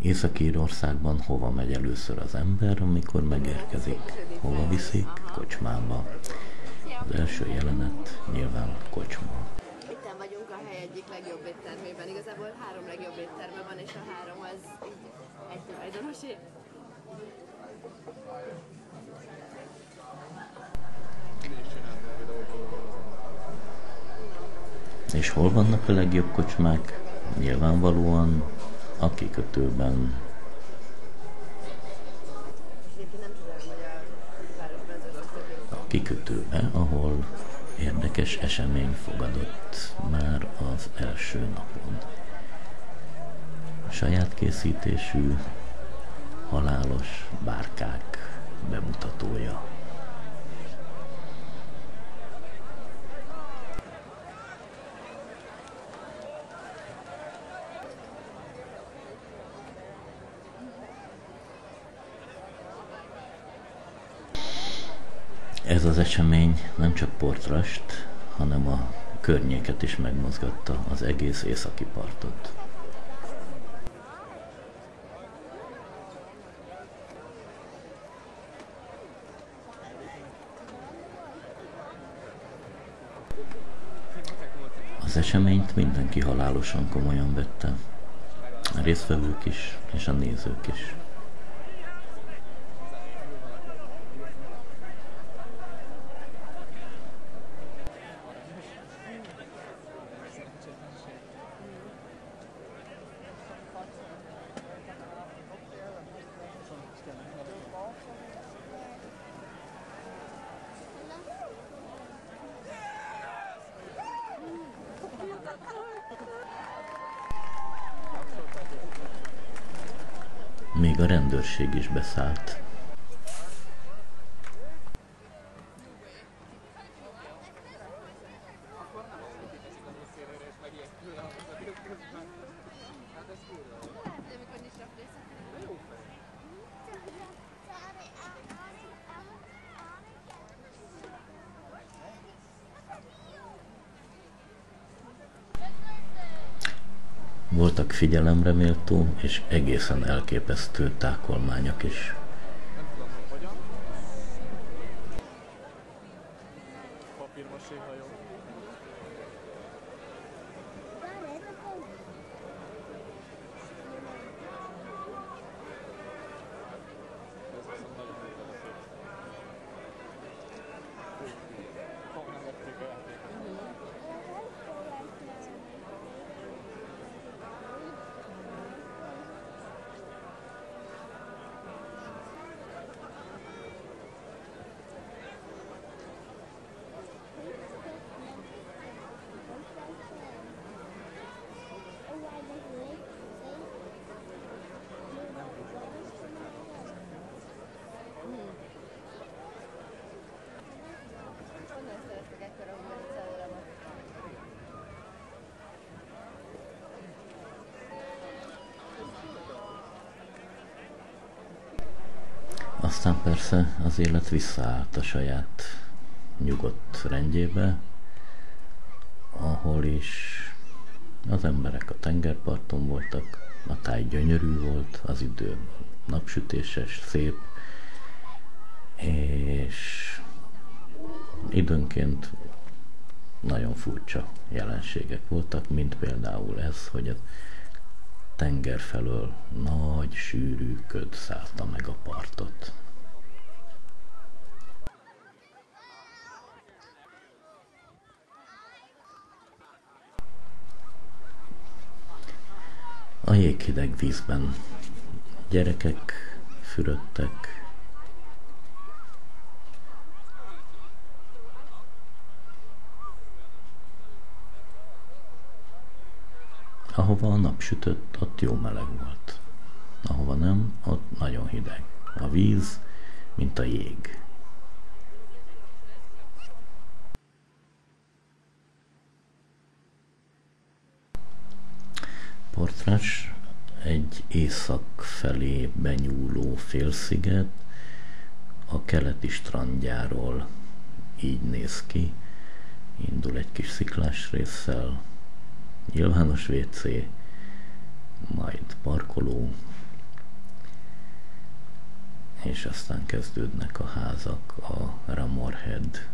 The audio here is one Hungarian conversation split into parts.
Észak-Írországban hova megy először az ember, amikor megérkezik? Hova viszik? Kocsmába. Az első jelenet nyilván kocsma. Itten vagyunk a hely egyik legjobb éttermében. Igazából 3 legjobb étterme van, és a 3 az egy tulajdonosé. És hol vannak a legjobb kocsmák? Nyilvánvalóan a kikötőben. A kikötőben, ahol érdekes esemény fogadott már az első napon. Saját készítésű halálos bárkák bemutatója. Ez az esemény nem csak Portrast, hanem a környéket is megmozgatta, az egész északi partot. Az eseményt mindenki halálosan komolyan vette, a résztvevők is, és a nézők is. Még a rendőrség is beszállt. Voltak figyelemre méltó és egészen elképesztő tákolmányok is. Aztán persze az élet visszaállt a saját nyugodt rendjébe, ahol is az emberek a tengerparton voltak, a táj gyönyörű volt, az idő napsütéses, szép, és időnként nagyon furcsa jelenségek voltak, mint például ez, hogy a tenger felől nagy, sűrű köd szállta meg a partot. A jéghideg vízben gyerekek fürödtek, ahova a nap sütött, ott jó meleg volt. Ahova nem, ott nagyon hideg. A víz, mint a jég. Portras egy észak felé benyúló félsziget, a keleti strandjáról így néz ki. Indul egy kis sziklás résszel, nyilvános WC, majd parkoló, és aztán kezdődnek a házak a Ramorhead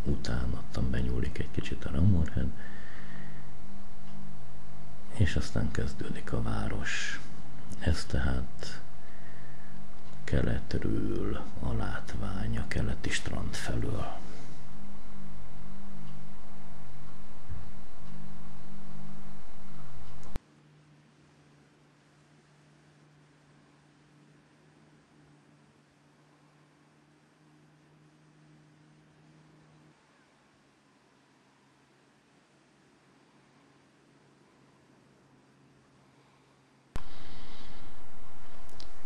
után, ottan benyúlik egy kicsit a Ramorhead, és aztán kezdődik a város. Ez tehát keletről a látvány, a keleti strand felől.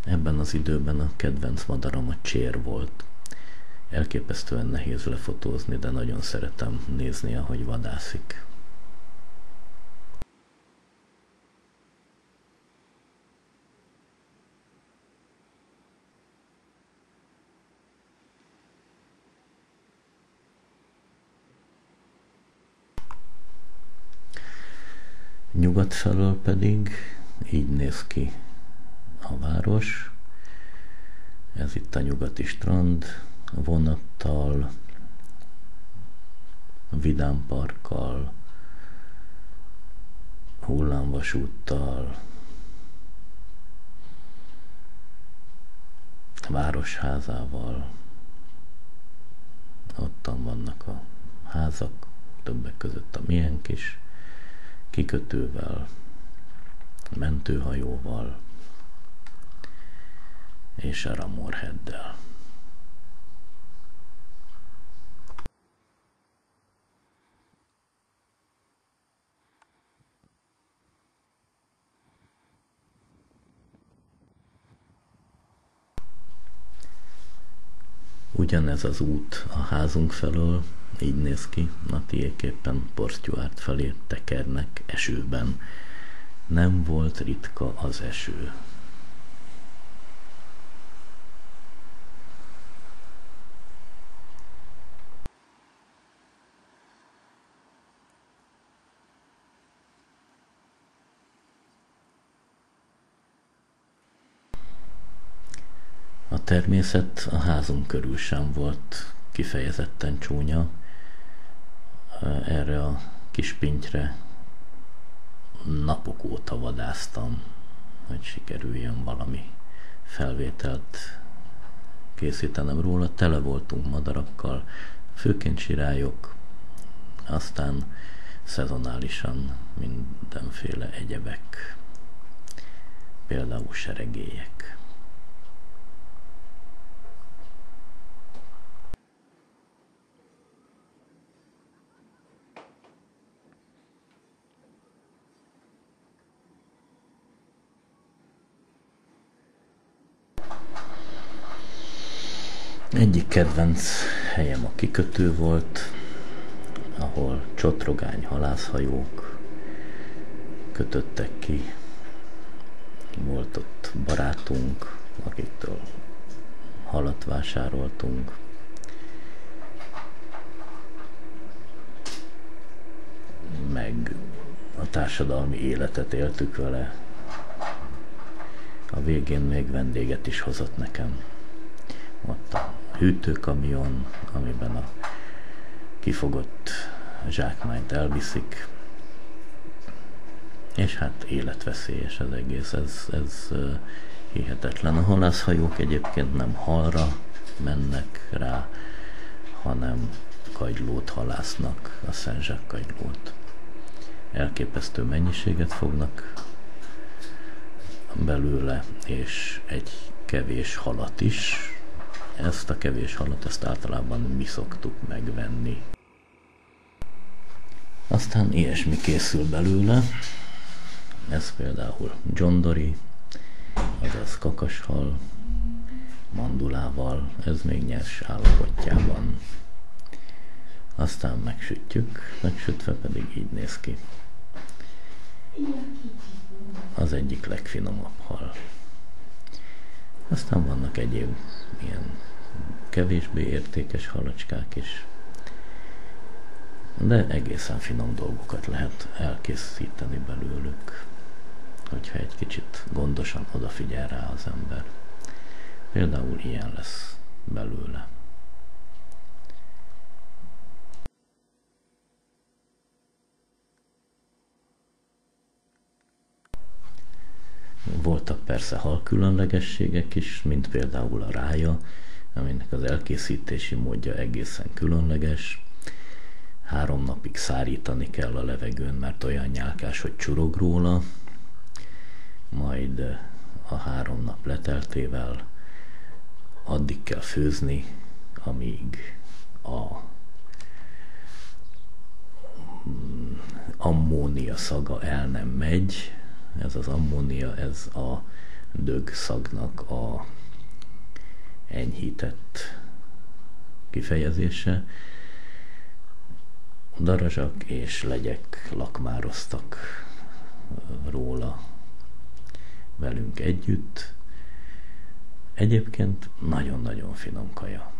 Ebben az időben a kedvenc madaram a csér volt. Elképesztően nehéz lefotózni, de nagyon szeretem nézni, ahogy vadászik. Nyugat felől pedig így néz ki a város. Ez itt a nyugati strand, vonattal, vidámparkkal, hullámvasúttal, városházával. Ottan vannak a házak, többek között a miénk is, kikötővel, mentőhajóval, és a Ramorheaddel. Ugyanez az út a házunk felől, így néz ki, a tiéképpen Port Stuart felé tekernek esőben. Nem volt ritka az eső. A természet a házunk körül sem volt kifejezetten csúnya. Erre a kis pintyre napok óta vadásztam, hogy sikerüljön valami felvételt készítenem róla. Tele voltunk madarakkal, főként sirályok, aztán szezonálisan mindenféle egyebek, például seregélyek. Egyik kedvenc helyem a kikötő volt, ahol csotrogány halászhajók kötöttek ki. Volt ott barátunk, akiktől halat vásároltunk. Meg a társadalmi életet éltük vele. A végén még vendéget is hozott nekem. Ott a hűtőkamion, amiben a kifogott zsákmányt elviszik, és hát életveszélyes az egész, ez hihetetlen. A halászhajók egyébként nem halra mennek rá, hanem kagylót halásznak, a Saint-Jacques kagylót. Elképesztő mennyiséget fognak belőle, és egy kevés halat is. Ezt a kevés halat, ezt általában mi szoktuk megvenni. Aztán ilyesmi készül belőle. Ez például John Dory, azaz kakashal, mandulával, ez még nyers állapotjában. Aztán megsütjük, megsütve pedig így néz ki. Az egyik legfinomabb hal. Aztán vannak egyéb ilyen kevésbé értékes halacskák is, de egészen finom dolgokat lehet elkészíteni belőlük, hogyha egy kicsit gondosan odafigyel rá az ember. Például ilyen lesz belőle. Voltak persze halkülönlegességek is, mint például a rája, aminek az elkészítési módja egészen különleges. 3 napig szárítani kell a levegőn, mert olyan nyálkás, hogy csurog róla. Majd a 3 nap leteltével addig kell főzni, amíg a ammónia szaga el nem megy. Ez az ammónia, ez a dög szagnak a enyhített kifejezése. Darazsak és legyek lakmároztak róla velünk együtt. Egyébként nagyon-nagyon finom kaja.